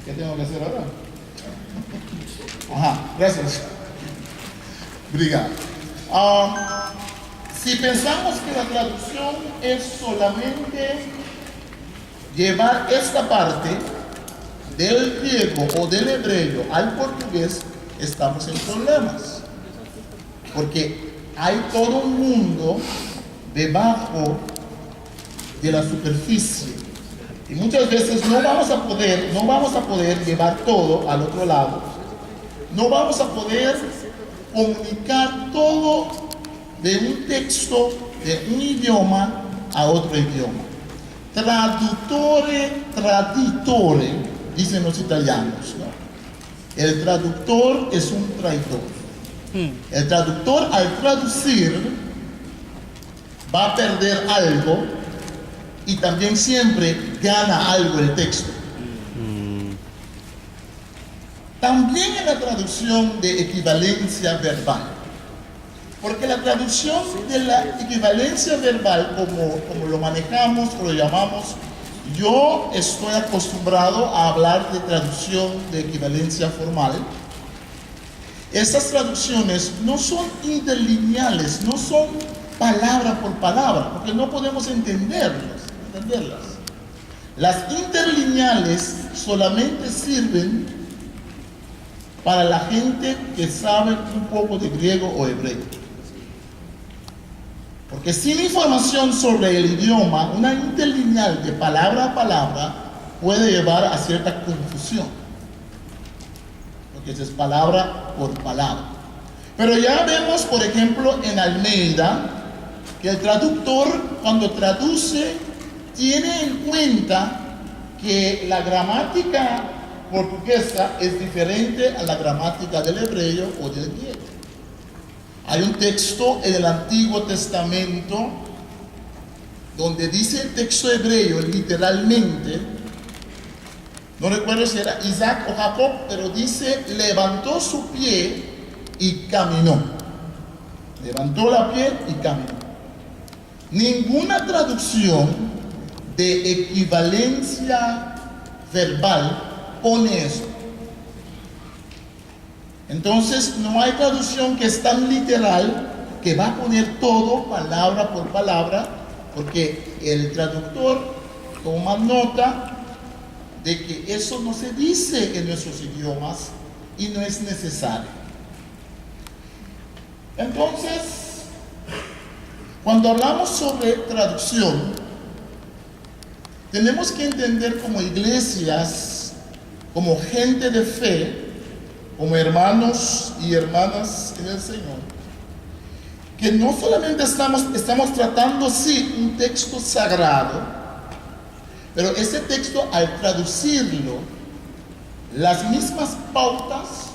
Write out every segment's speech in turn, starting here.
¿Qué tengo que hacer ahora? Ajá, gracias. Obrigado. Si pensamos que la traducción es solamente llevar esta parte del griego o del hebreo al portugués, estamos en problemas. Porque hay todo un mundo debajo de la superficie. Y muchas veces no vamos a poder llevar todo al otro lado. No vamos a poder comunicar todo de un texto, de un idioma a otro idioma. Traditore, dicen los italianos, ¿no? El traductor es un traidor. El traductor, al traducir, va a perder algo y también siempre gana algo el texto. También en la traducción de equivalencia verbal. Porque la traducción de la equivalencia verbal, como lo manejamos o lo llamamos, yo estoy acostumbrado a hablar de traducción de equivalencia formal. Estas traducciones no son interlineales, no son palabra por palabra, porque no podemos entenderlas. Las interlineales solamente sirven para la gente que sabe un poco de griego o hebreo. Porque sin información sobre el idioma, una interlineal de palabra a palabra puede llevar a cierta confusión. Porque es palabra por palabra. Pero ya vemos, por ejemplo, en Almeida, que el traductor, cuando traduce, tiene en cuenta que la gramática portuguesa es diferente a la gramática del hebreo o del griego. Hay un texto en el Antiguo Testamento donde dice el texto hebreo literalmente, no recuerdo si era Isaac o Jacob, pero dice, levantó su pie y caminó. Levantó la pie y caminó. Ninguna traducción de equivalencia verbal pone eso. Entonces no hay traducción que es tan literal que va a poner todo palabra por palabra, porque el traductor toma nota de que eso no se dice en nuestros idiomas y no es necesario. Entonces, cuando hablamos sobre traducción, tenemos que entender como iglesias, como gente de fe, como hermanos y hermanas en el Señor, que no solamente estamos tratando, sí, un texto sagrado, pero ese texto, al traducirlo, las mismas pautas,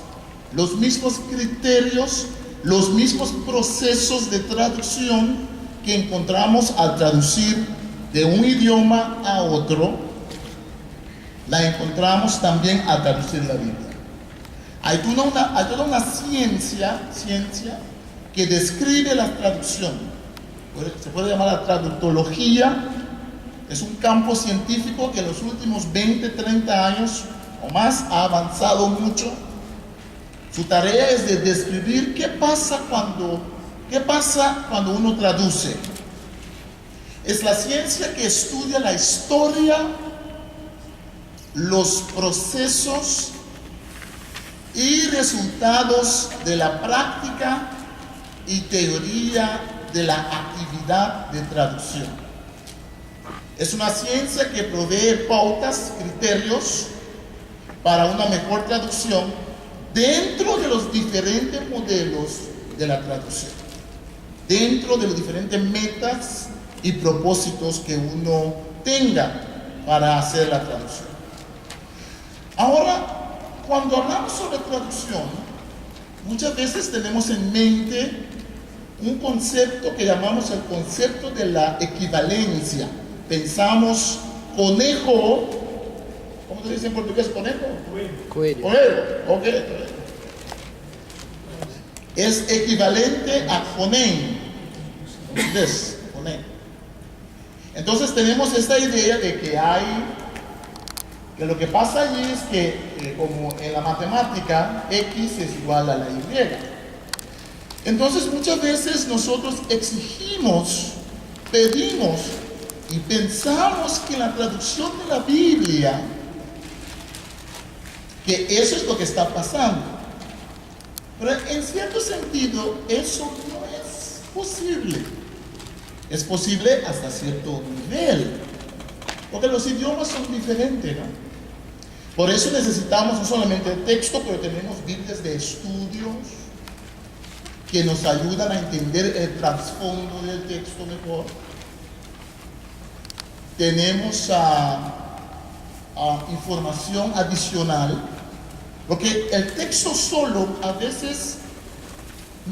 los mismos criterios, los mismos procesos de traducción que encontramos al traducir de un idioma a otro, la encontramos también al traducir la Biblia. Hay toda una ciencia que describe la traducción. Se puede llamar la traductología. Es un campo científico que en los últimos 20, 30 años o más ha avanzado mucho. Su tarea es de describir qué pasa cuando uno traduce. Es la ciencia que estudia la historia, los procesos y resultados de la práctica y teoría de la actividad de traducción. Es una ciencia que provee pautas, criterios para una mejor traducción dentro de los diferentes modelos de la traducción, dentro de los diferentes metas y propósitos que uno tenga para hacer la traducción. Ahora, cuando hablamos sobre traducción, muchas veces tenemos en mente un concepto que llamamos el concepto de la equivalencia. Pensamos conejo, ¿cómo se dice en portugués conejo? Coelho. Coelho, ok. Es equivalente a conen. ¿Ves? Conen. Entonces tenemos esta idea de que hay Que lo que pasa allí es que, como en la matemática, X es igual a la Y. Entonces muchas veces nosotros exigimos, pedimos y pensamos que en la traducción de la Biblia, que eso es lo que está pasando. Pero en cierto sentido, eso no es posible. Es posible hasta cierto nivel, porque los idiomas son diferentes, ¿no? Por eso necesitamos no solamente el texto, pero tenemos Biblias de estudios que nos ayudan a entender el trasfondo del texto mejor. Tenemos información adicional, porque el texto solo a veces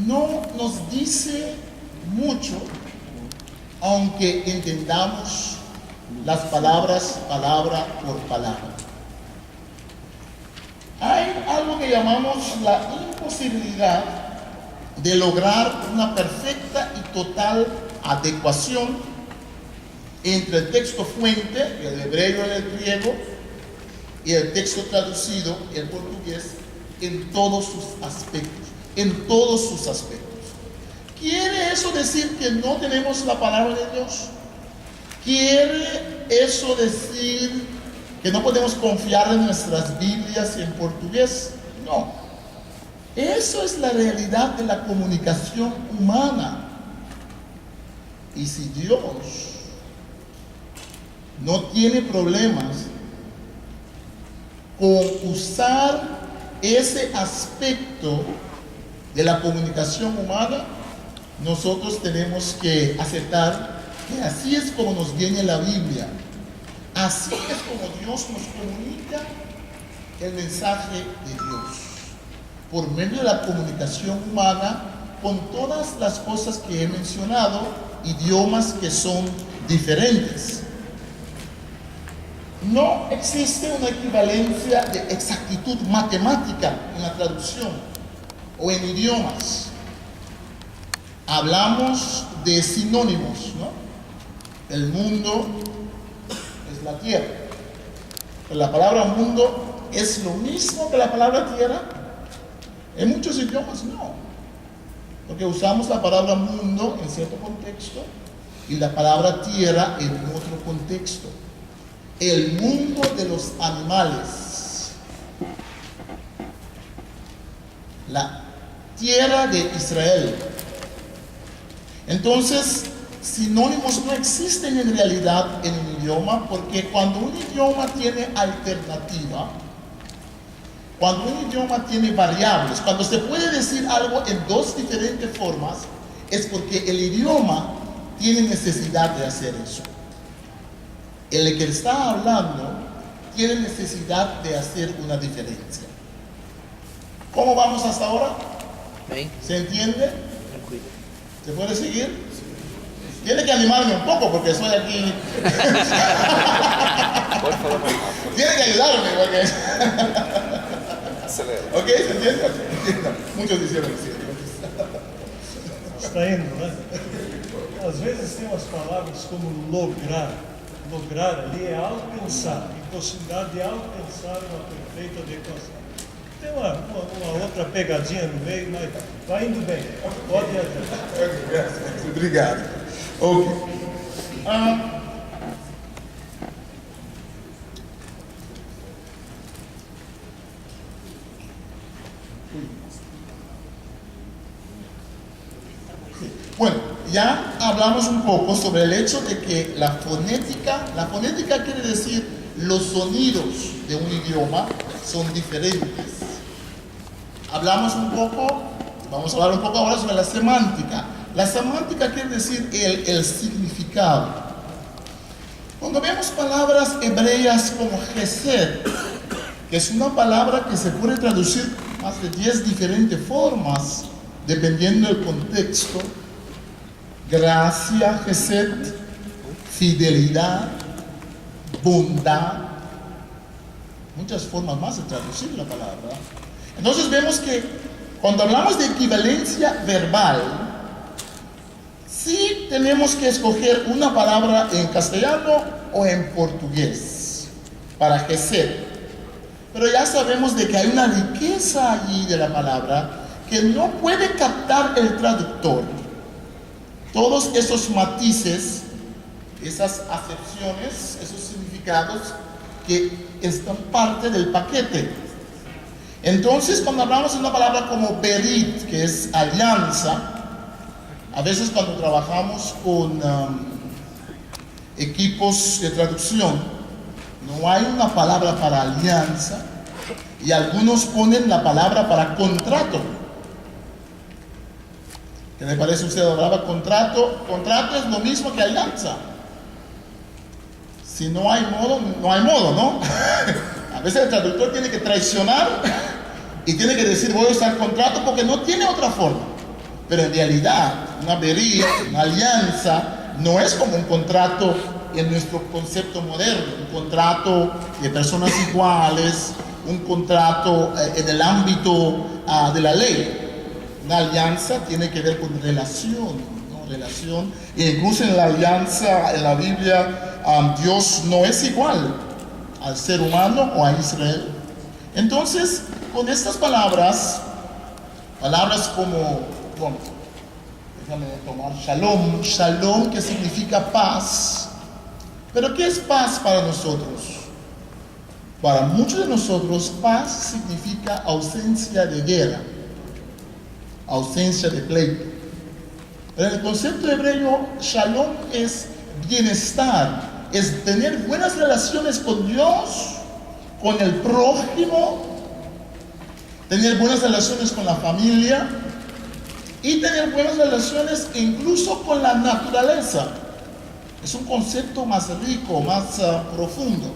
no nos dice mucho, aunque entendamos las palabras palabra por palabra. Hay algo que llamamos la imposibilidad de lograr una perfecta y total adecuación entre el texto fuente, el hebreo y el griego, y el texto traducido, el portugués, en todos sus aspectos, en todos sus aspectos. ¿Quiere eso decir que no tenemos la palabra de Dios? ¿Quiere eso decir que no podemos confiar en nuestras Biblias en portugués? No. Eso es la realidad de la comunicación humana. Y si Dios no tiene problemas con usar ese aspecto de la comunicación humana, nosotros tenemos que aceptar que así es como nos viene la Biblia. Así es como Dios nos comunica el mensaje de Dios, por medio de la comunicación humana, con todas las cosas que he mencionado, idiomas que son diferentes. No existe una equivalencia de exactitud matemática en la traducción o en idiomas. Hablamos de sinónimos, ¿no? El mundo es la tierra. Pero la palabra mundo es lo mismo que la palabra tierra. En muchos idiomas no. Porque usamos la palabra mundo en cierto contexto y la palabra tierra en otro contexto. El mundo de los animales. La tierra de Israel. Entonces, sinónimos no existen en realidad en un idioma, porque cuando un idioma tiene alternativa, cuando un idioma tiene variables, cuando se puede decir algo en dos diferentes formas, es porque el idioma tiene necesidad de hacer eso. El que está hablando tiene necesidad de hacer una diferencia. ¿Cómo vamos hasta ahora? ¿Se entiende? ¿Se puede seguir? Tiene que animarme un poco porque estoy aquí. Tiene que ayudarme porque... ¿Ok? ¿Se entiende? Muchos hicieron así. Está indo, né? Às vezes tem umas palavras como lograr. Lograr ali é alcançar, impossibilidade de alcançar uma perfeita adequação. Tem uma outra pegadinha no meio, mas vai indo bem. Pode ir adiante. Obrigado. Ok. Bueno, ya hablamos un poco sobre el hecho de que la fonética quiere decir los sonidos de un idioma son diferentes. Hablamos un poco, vamos a hablar un poco ahora sobre la semántica. La semántica quiere decir el significado. Cuando vemos palabras hebreas como gesed, que es una palabra que se puede traducir más de 10 diferentes formas, dependiendo del contexto: gracia, gesed, fidelidad, bondad, muchas formas más de traducir la palabra. Entonces vemos que cuando hablamos de equivalencia verbal, sí tenemos que escoger una palabra en castellano o en portugués. para Gesed. Pero ya sabemos de que hay una riqueza allí de la palabra que no puede captar el traductor. Todos esos matices, esas acepciones, esos significados que están parte del paquete. Entonces, cuando hablamos de una palabra como berit, que es alianza, a veces cuando trabajamos con equipos de traducción, no hay una palabra para alianza y algunos ponen la palabra para contrato. ¿Qué le parece a usted la palabra contrato? Contrato es lo mismo que alianza. Si no hay modo, no hay modo, ¿no? A veces el traductor tiene que traicionar y tiene que decir voy a usar contrato porque no tiene otra forma. Pero en realidad, una berit, una alianza, no es como un contrato en nuestro concepto moderno, un contrato de personas iguales, un contrato en el ámbito de la ley. Una alianza tiene que ver con relación, ¿no? Relación. E incluso en la alianza, en la Biblia, Dios no es igual al ser humano o a Israel. Entonces, con estas palabras como, bueno, déjame tomar shalom, shalom que significa paz. Pero ¿qué es paz para nosotros? Para muchos de nosotros, paz significa ausencia de guerra, ausencia de pleito. Pero en el concepto hebreo, shalom es bienestar, es tener buenas relaciones con Dios, con el prójimo, tener buenas relaciones con la familia y tener buenas relaciones incluso con la naturaleza. Es un concepto más rico, más profundo.